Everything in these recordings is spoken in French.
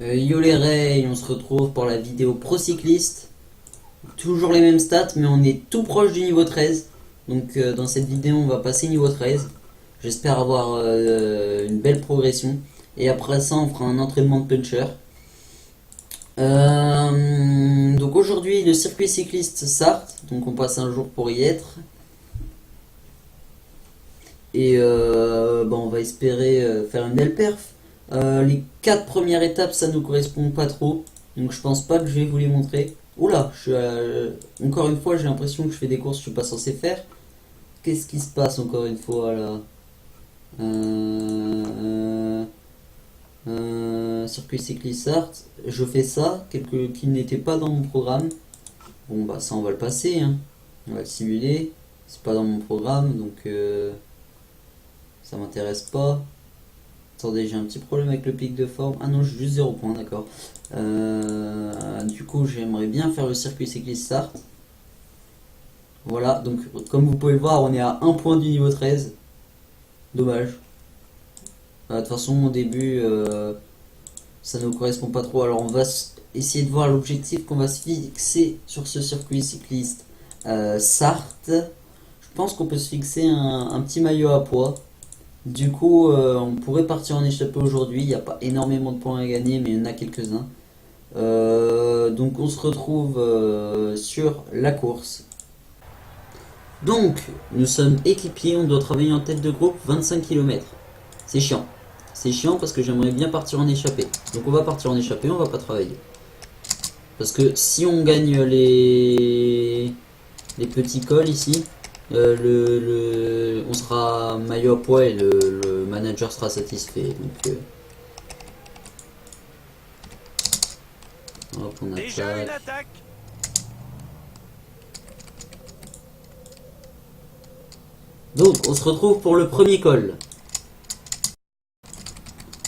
Yo les Ray, on se retrouve pour la vidéo pro cycliste. Toujours les mêmes stats, mais on est tout proche du niveau 13. Donc dans cette vidéo, on va passer niveau 13. J'espère avoir une belle progression. Et après ça, on fera un entraînement de puncher. Donc aujourd'hui, le circuit cycliste Sarthe. Donc on passe un jour pour y être. Et on va espérer faire une belle perf. Les 4 premières étapes, ça nous correspond pas trop. Donc je pense pas que je vais vous les montrer. Oula, encore une fois, j'ai l'impression que je fais des courses que je suis pas censé faire. Qu'est-ce qui se passe encore une fois là? Circuit cycliste Sarthe. Je fais ça, qui n'était pas dans mon programme. Bon bah ça on va le passer, hein. On va le simuler. C'est pas dans mon programme, donc ça m'intéresse pas. Attendez, j'ai un petit problème avec le pic de forme. Ah non, j'ai juste 0 points, d'accord. Du coup, j'aimerais bien faire le circuit cycliste Sarthe. Voilà, donc comme vous pouvez le voir, on est à 1 point du niveau 13. Dommage. De toute façon, au début, ça ne nous correspond pas trop. Alors, on va essayer de voir l'objectif qu'on va se fixer sur ce circuit cycliste Sarthe. Je pense qu'on peut se fixer un petit maillot à poids. Du coup, on pourrait partir en échappée aujourd'hui. Il n'y a pas énormément de points à gagner, mais il y en a quelques-uns. Donc, on se retrouve sur la course. Donc, nous sommes équipiers. On doit travailler en tête de groupe 25 km. C'est chiant. C'est chiant parce que j'aimerais bien partir en échappée. Donc, on va partir en échappée, on va pas travailler. Parce que si on gagne les petits cols ici, on sera maillot à poids et le manager sera satisfait. Donc, hop, on attaque. Donc, on se retrouve pour le premier col.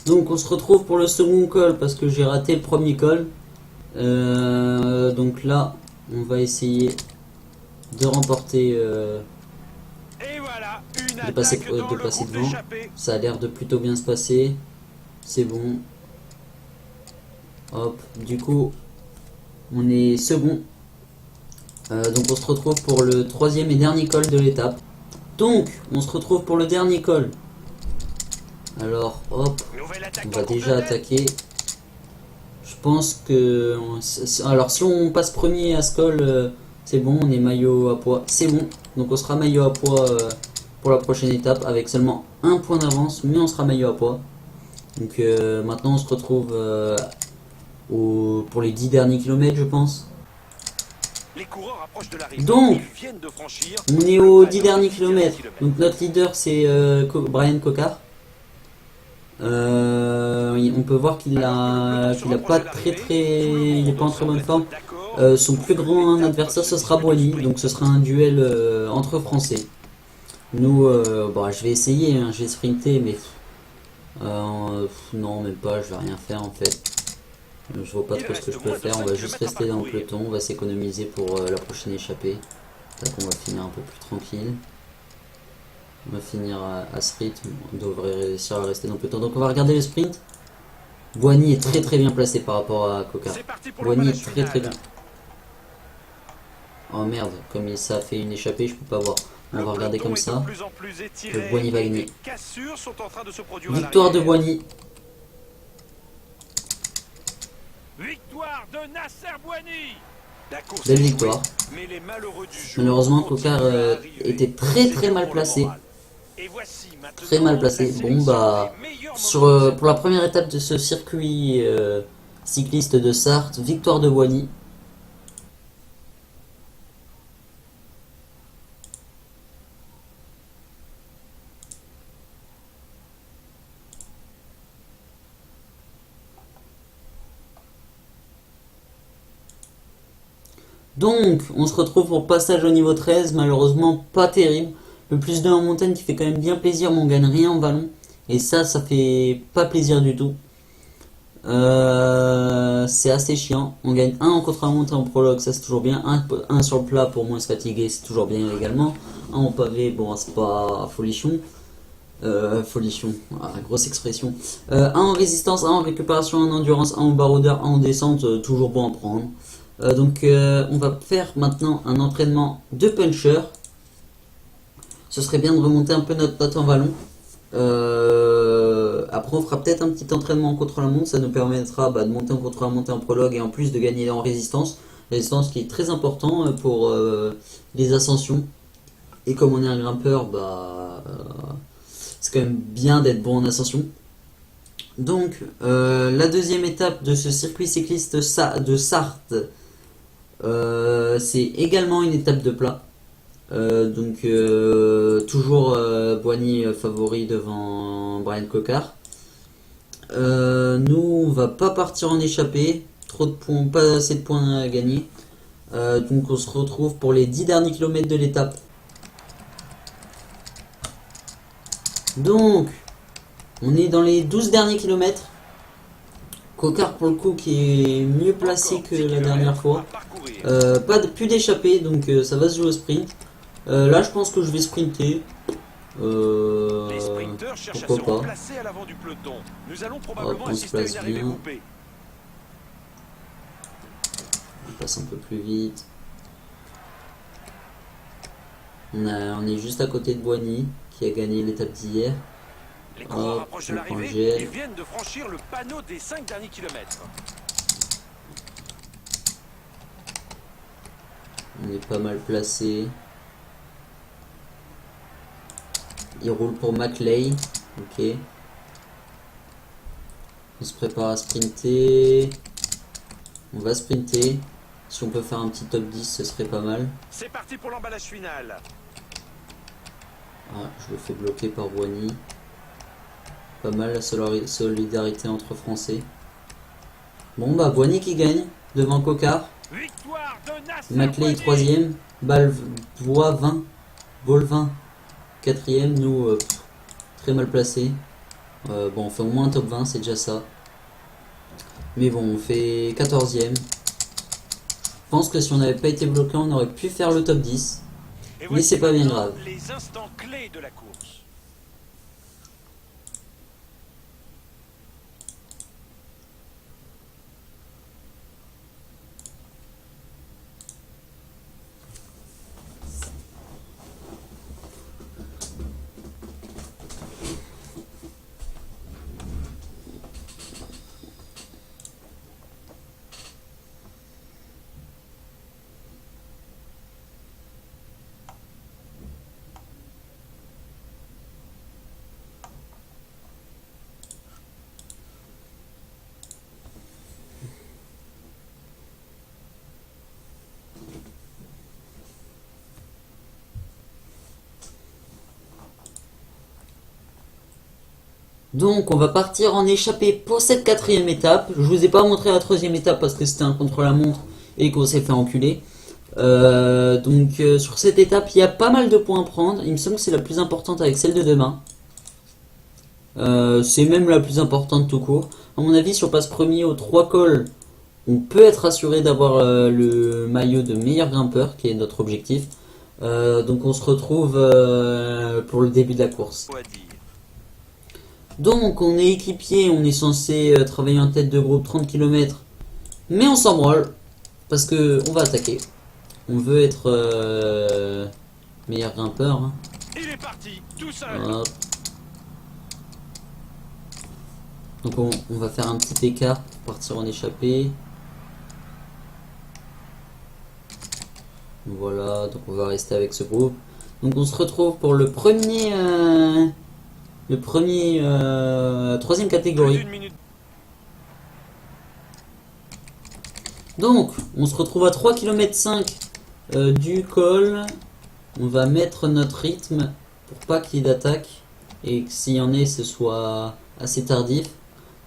Donc, on se retrouve pour le second col parce que j'ai raté le premier col. Donc là, on va essayer de remporter. Et voilà, de passer devant. Ça a l'air de plutôt bien se passer. C'est bon. Hop, du coup, on est second. Donc on se retrouve pour le troisième et dernier col de l'étape. Donc, on se retrouve pour le dernier col. Alors, hop, on va déjà attaquer. Je pense que... Alors, si on passe premier à ce col, c'est bon, on est maillot à poids. C'est bon, donc on sera maillot à poids pour la prochaine étape avec seulement un point d'avance, mais on sera maillot à poids. Donc maintenant, on se retrouve pour les 10 derniers kilomètres, je pense. Les coureurs approchent de l'arrivée. Donc, Ils viennent de franchir. on est aux 10 derniers kilomètres. Donc notre leader, c'est Brian Cocard. On peut voir qu'il a pas il est pas en très bonne forme. Son plus grand adversaire, ce sera Boigny. Donc ce sera un duel entre Français. Nous, je vais essayer, hein, je vais sprinter, mais non, même pas, je vais rien faire en fait. Je vois pas trop ce que je peux faire, on va juste rester dans le peloton, on va s'économiser pour la prochaine échappée. On va finir un peu plus tranquille. On va finir à ce rythme, on devrait réussir à rester dans le peloton. Donc on va regarder le sprint. Boigny est très très bien placé par rapport à Coca. Boigny est très très bien. Oh merde, comme ça fait une échappée, je peux pas voir. On va regarder comme ça. Que Boigny va gagner. Victoire de Boigny. Victoire de Nasser Boigny. Belle victoire. Malheureusement, Cocard était très très mal placé. Très mal placé. Bon bah, pour la première étape de ce circuit cycliste de Sarthe, victoire de Boigny. Donc, on se retrouve pour passage au niveau 13, malheureusement pas terrible. Le plus 2 en montagne qui fait quand même bien plaisir, mais on gagne rien en vallon. Et ça fait pas plaisir du tout. C'est assez chiant. On gagne 1 en contre-la-montre et en prologue, ça c'est toujours bien. 1 sur le plat pour moins se fatiguer, c'est toujours bien également. 1 en pavé, bon c'est pas folichon. Folichon, ah, grosse expression. Un en résistance, un en récupération, un en endurance, un en baroudeur, un en descente, toujours bon à prendre. On va faire maintenant un entraînement de puncher. Ce serait bien de remonter un peu notre note en vallon. Après on fera peut-être un petit entraînement en contre-la-montre, ça nous permettra de monter en contre-la-montre en prologue et en plus de gagner en résistance. Résistance qui est très important pour les ascensions. Et comme on est un grimpeur, c'est quand même bien d'être bon en ascension. Donc la deuxième étape de ce circuit cycliste de Sarthe, c'est également une étape de plat. Toujours Boigny favori devant Brian Cocard. Nous on va pas partir en échappée, trop de points, pas assez de points à gagner. Donc on se retrouve pour les 10 derniers kilomètres de l'étape. Donc on est dans les 12 derniers kilomètres. Cocard pour le coup qui est mieux placé que la dernière fois. Plus d'échappée, donc ça va se jouer au sprint. Là je pense que je vais sprinter. Les sprinteurs cherchent à se Pourquoi pas. replacer à l'avant du peloton. Nous allons Hop, probablement on se assister à place une arrivée bien. groupée. On passe un peu plus vite. On est juste à côté de Boigny qui a gagné l'étape d'hier. Les coureurs Hop, approchent de on prend le l'arrivée gel. et viennent de franchir le panneau des 5 derniers kilomètres. On est pas mal placé. Il roule pour Maclay. Ok. On se prépare à sprinter. On va sprinter. Si on peut faire un petit top 10, ce serait pas mal. C'est parti pour l'emballage final. Ah, je le fais bloquer par Boigny. Pas mal la solidarité entre Français. Bon Boigny qui gagne devant Cocard. Victoire de Nasser Maclay Boigny. 3ème. Bois 20. Bolvin 4ème. Nous très mal placés. On fait au moins un top 20, c'est déjà ça. Mais bon, on fait 14ème. Je pense que si on n'avait pas été bloqué, on aurait pu faire le top 10. Et Mais voici c'est pas bien maintenant grave. les instants clés de la course. Donc on va partir en échappée pour cette 4ème étape. Je vous ai pas montré la 3ème étape parce que c'était un contre-la-montre et qu'on s'est fait enculer. Sur cette étape, il y a pas mal de points à prendre. Il me semble que c'est la plus importante avec celle de demain. C'est même la plus importante tout court. À mon avis, si on passe premier aux 3 cols, on peut être assuré d'avoir le maillot de meilleur grimpeur, qui est notre objectif. Donc on se retrouve pour le début de la course. Faut à dire. Donc on est équipier, on est censé travailler en tête de groupe 30 km. Mais on s'en branle, parce que on va attaquer. On veut être meilleur grimpeur. Hein. Il est parti, tout seul. Hop. Donc on va faire un petit écart pour partir en échappée. Voilà, donc on va rester avec ce groupe. Donc on se retrouve pour le premier 3ème catégorie. Plus d'une minute. Donc on se retrouve à 3,5 km du col. On va mettre notre rythme pour pas qu'il y ait d'attaque. Et que s'il y en ait, ce soit assez tardif.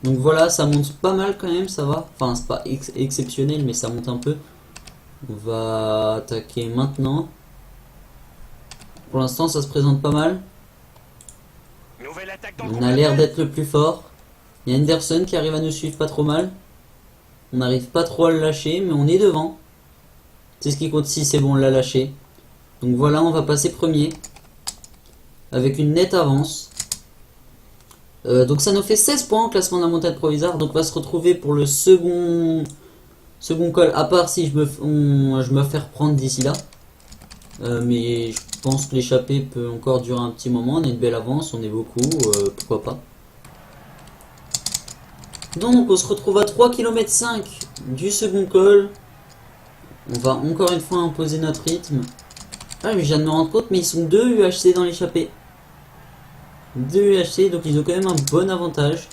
Donc voilà, ça monte pas mal quand même, ça va. Enfin, c'est pas exceptionnel, mais ça monte un peu. On va attaquer maintenant. Pour l'instant, ça se présente pas mal. Nouvelle attaque dans le On a groupe l'air d'appel. d'être le plus fort. Il y a Anderson qui arrive à nous suivre pas trop mal. On n'arrive pas trop à le lâcher, mais on est devant. C'est ce qui compte si c'est bon, on l'a lâché. Donc voilà, on va passer premier. Avec une nette avance. Donc ça nous fait 16 points au classement de la montagne provisoire. Donc on va se retrouver pour le second col. À part si je me fais reprendre d'ici là. Mais je pense que l'échappée peut encore durer un petit moment. On a une belle avance, on est beaucoup. Pourquoi pas. Donc on se retrouve à 3,5 km du second col. On va encore une fois imposer notre rythme. Ah mais je viens de me rendre compte, mais ils sont 2 UHC dans l'échappée. 2 UHC, donc ils ont quand même un bon avantage.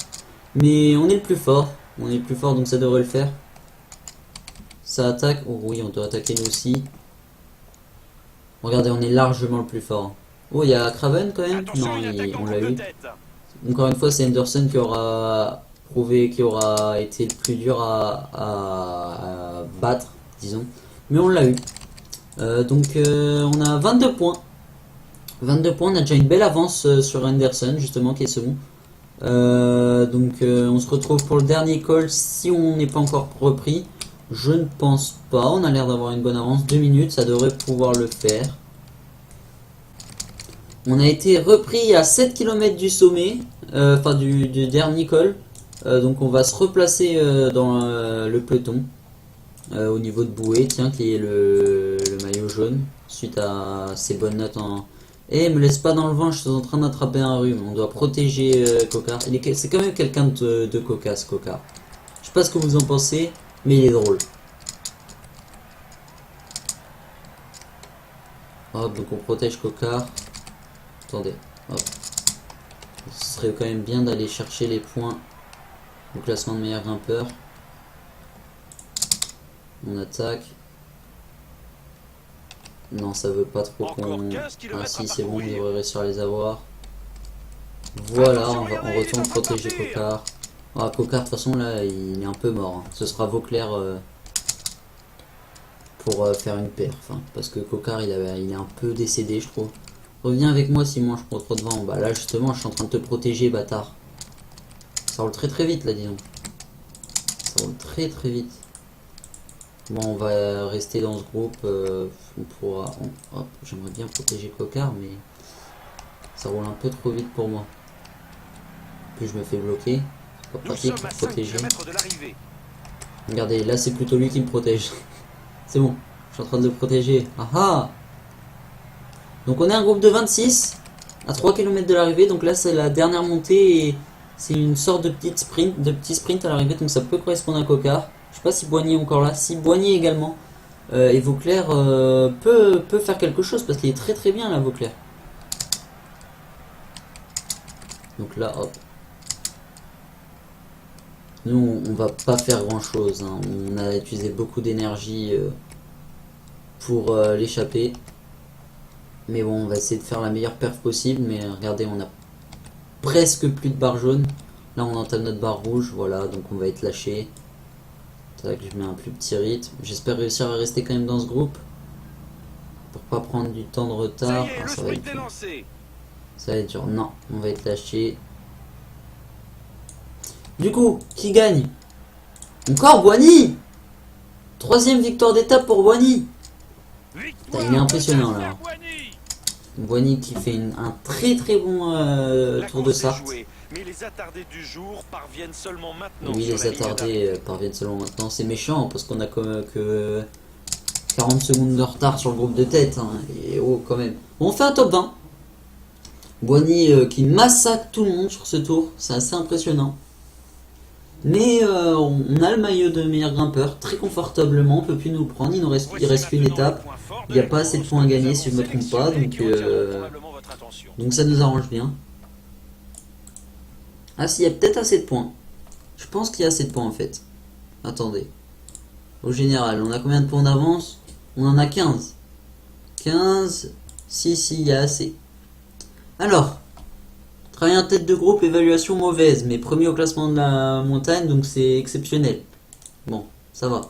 Mais on est le plus fort. On est le plus fort, donc ça devrait le faire. Ça attaque. Oh oui, on doit attaquer nous aussi. Regardez, on est largement le plus fort. Oh, il y a Craven quand même. Attention, Non, une attaque dans on le l'a groupe eu. de tête. Encore une fois, c'est Henderson qui aura prouvé, qui aura été le plus dur à battre, disons. Mais on l'a eu. Donc on a 22 points. 22 points, on a déjà une belle avance sur Henderson, justement, qui est second. Donc on se retrouve pour le dernier call si on n'est pas encore repris. Je ne pense pas, on a l'air d'avoir une bonne avance. 2 minutes, ça devrait pouvoir le faire. On a été repris à 7 km du sommet, enfin du dernier col. Donc on va se replacer dans le peloton. Au niveau de Boué, tiens, qui est le maillot jaune, suite à ses bonnes notes en... Eh, me laisse pas dans le vent, je suis en train d'attraper un rhume. On doit protéger Coquard. C'est quand même quelqu'un de cocasse, Coquard. Je sais pas ce que vous en pensez, mais il est drôle. Hop, donc on protège Coquard. Attendez, hop. Ce serait quand même bien d'aller chercher les points au classement de meilleur grimpeur. On attaque. Non, ça veut pas trop qu'on... Ah si, c'est bon, il devrait réussir à les avoir. Voilà, on retourne protéger Coquard. Ah, Coquard, de toute façon, là, il est un peu mort. Hein. Ce sera Vauclair pour faire une perf. Hein, parce que Coquard, il est un peu décédé, je trouve. Reviens avec moi, Simon, je prends trop de vent. Bah là, justement, je suis en train de te protéger, bâtard. Ça roule très très vite, là, disons. Ça roule très très vite. Bon, on va rester dans ce groupe. On pourra. Hop, j'aimerais bien protéger Coquard, mais ça roule un peu trop vite pour moi. Puis je me fais bloquer. C'est pas pratique pour protéger. Regardez, là c'est plutôt lui qui me protège. C'est bon, je suis en train de le protéger. Ah ah! Donc on est un groupe de 26 à 3 km de l'arrivée. Donc là c'est la dernière montée et c'est une sorte de petit sprint à l'arrivée. Donc ça peut correspondre à Coquard. Je sais pas si Boigny est encore là. Si Boigny également. Et Vauclair peut faire quelque chose parce qu'il est très très bien là, Vauclair. Donc là, hop. Nous, on va pas faire grand chose. Hein. On a utilisé beaucoup d'énergie pour l'échapper. Mais bon, on va essayer de faire la meilleure perf possible. Mais regardez, on a presque plus de barre jaune. Là, on entame notre barre rouge. Voilà, donc on va être lâché. Tac, je mets un plus petit rythme. J'espère réussir à rester quand même dans ce groupe. Pour pas prendre du temps de retard. Ah, ça va être dur. Ça va être dur. Non, on va être lâché. Du coup, qui gagne? Encore Boigny. 3ème victoire d'étape pour Boigny. Il est impressionnant là. Boigny qui fait un très très bon tour de Sarthe. Mais les attardés du jour parviennent seulement maintenant. Oui, les attardés parviennent seulement maintenant. C'est méchant parce qu'on a que 40 secondes de retard sur le groupe de tête. Hein. Et oh, quand même. Bon, on fait un top 20. Boigny qui massacre tout le monde sur ce tour. C'est assez impressionnant. Mais on a le maillot de meilleur grimpeur très confortablement. On peut plus nous le prendre. Il reste qu'une étape. Il n'y a pas assez de points à gagner si je ne me trompe pas. Donc ça nous arrange bien. Ah si, il y a peut-être assez de points. Je pense qu'il y a assez de points en fait. Attendez. Au général, on a combien de points d'avance? On en a 15. 15. Si, il y a assez. Alors. Travail en tête de groupe, évaluation mauvaise. Mais premier au classement de la montagne, donc c'est exceptionnel. Bon, ça va.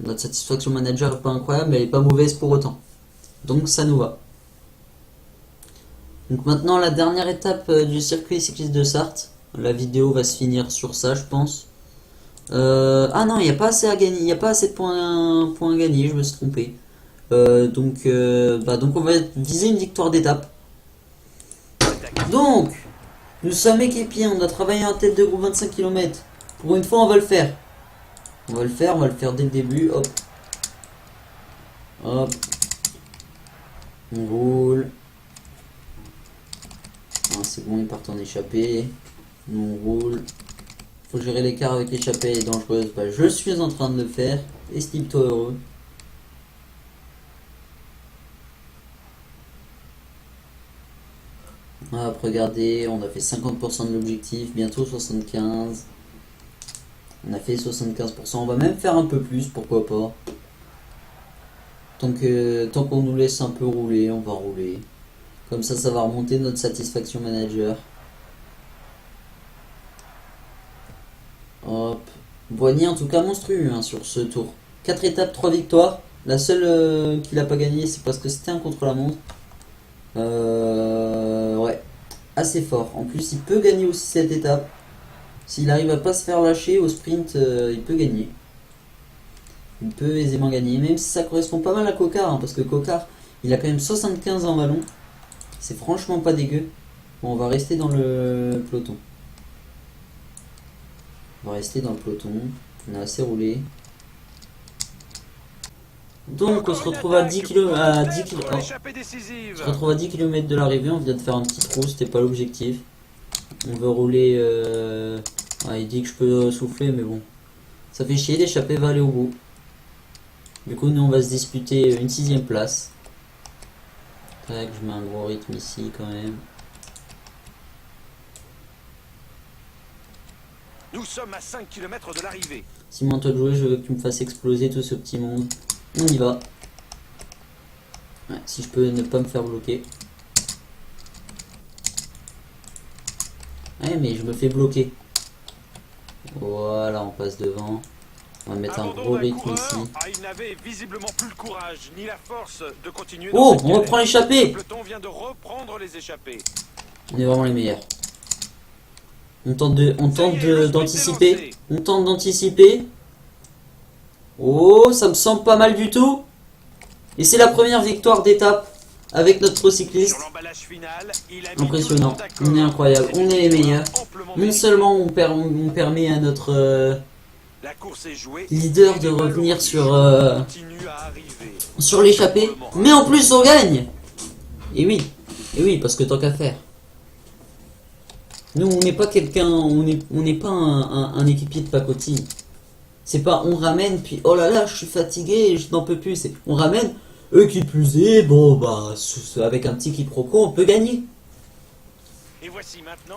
Notre satisfaction manager n'est pas incroyable, mais elle n'est pas mauvaise pour autant. Donc ça nous va. Donc maintenant la dernière étape du circuit cycliste de Sarthe. La vidéo va se finir sur ça, je pense. Ah non, il n'y a pas assez à gagner, il n'y a pas assez de points à gagner, je me suis trompé. Donc on va viser une victoire d'étape. Donc Nous sommes équipiers, on a travaillé en tête de groupe 25 km. Pour une fois, on va le faire. On va le faire dès le début. Hop. Hop. On roule. Ah, c'est bon, ils partent en échappée. Nous on roule. Faut gérer l'écart avec l'échappée, elle est dangereuse. Bah, je suis en train de le faire. Estime-toi heureux. Hop, regardez, on a fait 50% de l'objectif, bientôt 75%. On a fait 75%, on va même faire un peu plus, pourquoi pas. Tant qu'on nous laisse un peu rouler, on va rouler. Comme ça va remonter notre satisfaction manager. Hop. Boigny en tout cas monstrueux hein, sur ce tour. 4 étapes, 3 victoires. La seule qu'il n'a pas gagné, c'est parce que c'était un contre-la-montre. Ouais. Assez fort. En plus, il peut gagner aussi cette étape. S'il arrive à pas se faire lâcher au sprint, il peut gagner. Il peut aisément gagner. Même si ça correspond pas mal à Cocard. Hein, parce que Cocard, il a quand même 75 en vallon. C'est franchement pas dégueu. Bon, on va rester dans le peloton. On va rester dans le peloton. On a assez roulé. Donc on se retrouve à 10 km. On se retrouve à 10 km de l'arrivée. On vient de faire un petit trou. C'était pas l'objectif. On veut rouler. Ah, il dit que je peux souffler, mais bon. Ça fait chier. L'échappée va aller au bout. Du coup, nous on va se disputer une 6ème place. Tac, je mets un gros rythme ici quand même. Nous sommes à 5 km de l'arrivée. Simon, toi de jouer, je veux que tu me fasses exploser tout ce petit monde. On y va. Ouais, si je peux ne pas me faire bloquer. Ouais, mais je me fais bloquer. Voilà, on passe devant. On va mettre un gros rythme ici. Il n'avait visiblement plus le courage ni la force de continuer. Oh, on reprend l'échappée. Le peloton vient de reprendre les échappées. On est vraiment les meilleurs. On tente d'anticiper. On tente d'anticiper. Oh, ça me semble pas mal du tout. Et c'est la première victoire d'étape avec notre cycliste. Impressionnant. On est incroyable. On est les meilleurs. Non seulement on permet à notre leader de revenir sur l'échappée, mais en plus on gagne. Et oui, parce que tant qu'à faire. Nous, on n'est pas quelqu'un, on n'est pas un équipier de pacotille. C'est pas on ramène puis oh là là, je suis fatigué, je n'en peux plus. C'est on ramène, qui plus est, bon bah avec un petit quiproquo, on peut gagner. Et voici maintenant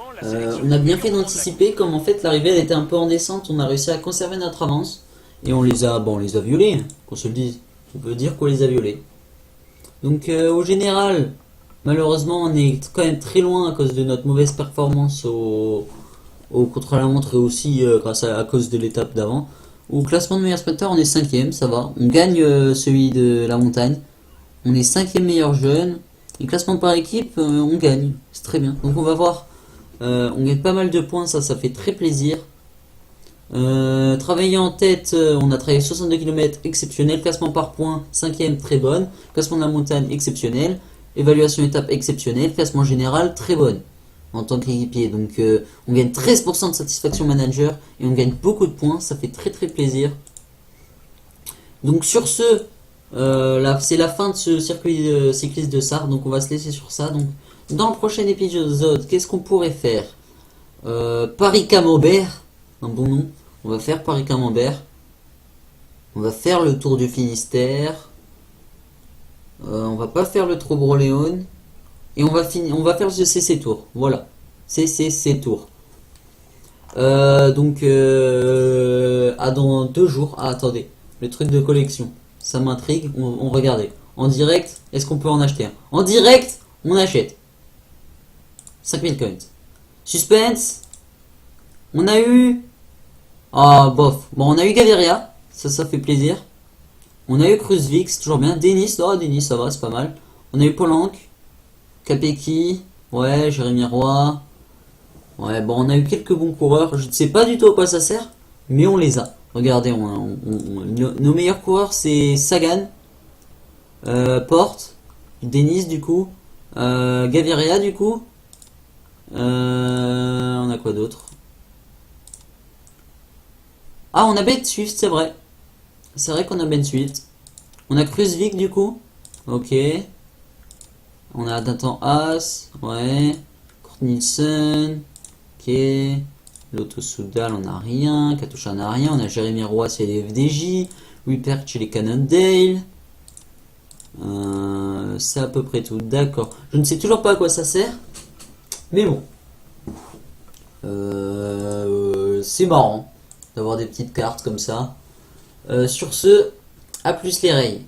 on a bien fait d'anticiper, comme en fait l'arrivée elle était un peu en descente, on a réussi à conserver notre avance et on les a violés, hein, qu'on se le dise. On peut dire qu'on les a violés. Donc au général. Malheureusement, on est quand même très loin à cause de notre mauvaise performance au contre-la-montre et aussi grâce à cause de l'étape d'avant. Au classement de meilleur sprinter, on est 5ème, ça va. On gagne celui de la montagne. On est 5ème meilleur jeune. Et classement par équipe, on gagne. C'est très bien. Donc on va voir. On gagne pas mal de points, ça fait très plaisir. Travailler en tête, on a travaillé 62 km, exceptionnel. Classement par points, 5ème, très bonne. Classement de la montagne, exceptionnel. Évaluation étape exceptionnelle, classement général très bonne en tant qu'équipier. Donc on gagne 13% de satisfaction manager et on gagne beaucoup de points, ça fait très très plaisir. Donc sur ce, c'est la fin de ce circuit cycliste de Sarre, donc on va se laisser sur ça. Donc dans le prochain épisode, qu'est-ce qu'on pourrait faire? Paris-Camembert, un bon nom. On va faire Paris-Camembert. On va faire le Tour du Finistère. On va pas faire le Trobroléon. Et on va faire le CC Tour. Voilà. CC Tour. Donc, dans 2 jours. Ah, attendez. Le truc de collection. Ça m'intrigue. On regardait. En direct, est-ce qu'on peut en acheter un? En direct, on achète. 5000 coins. Suspense. On a eu... Ah, bof. Bon, on a eu Gaviria. Ça fait plaisir. On a eu Kruzvik, c'est toujours bien. Denis, oh Denis, ça va, c'est pas mal. On a eu Polanc, Capecchi, ouais, Jérémy Roy. Ouais, bon, on a eu quelques bons coureurs. Je ne sais pas du tout à quoi ça sert, mais on les a. Regardez, nos meilleurs coureurs, c'est Sagan, Porte, Denis du coup, Gaviria du coup, On a quoi d'autre? Ah, on a Ben Swift, c'est vrai. C'est vrai qu'on a Ben Swift. On a Krusvik du coup. Ok. On a Nathan As. Ouais. Kurt Nielsen. Ok. Lotto Soudal, on a rien. Katusha, on a rien. On a Jérémy Roy, c'est les FDJ. Rupert chez les Cannondale. C'est à peu près tout. D'accord. Je ne sais toujours pas à quoi ça sert. Mais bon. C'est marrant d'avoir des petites cartes comme ça. Sur ce, à plus les rails.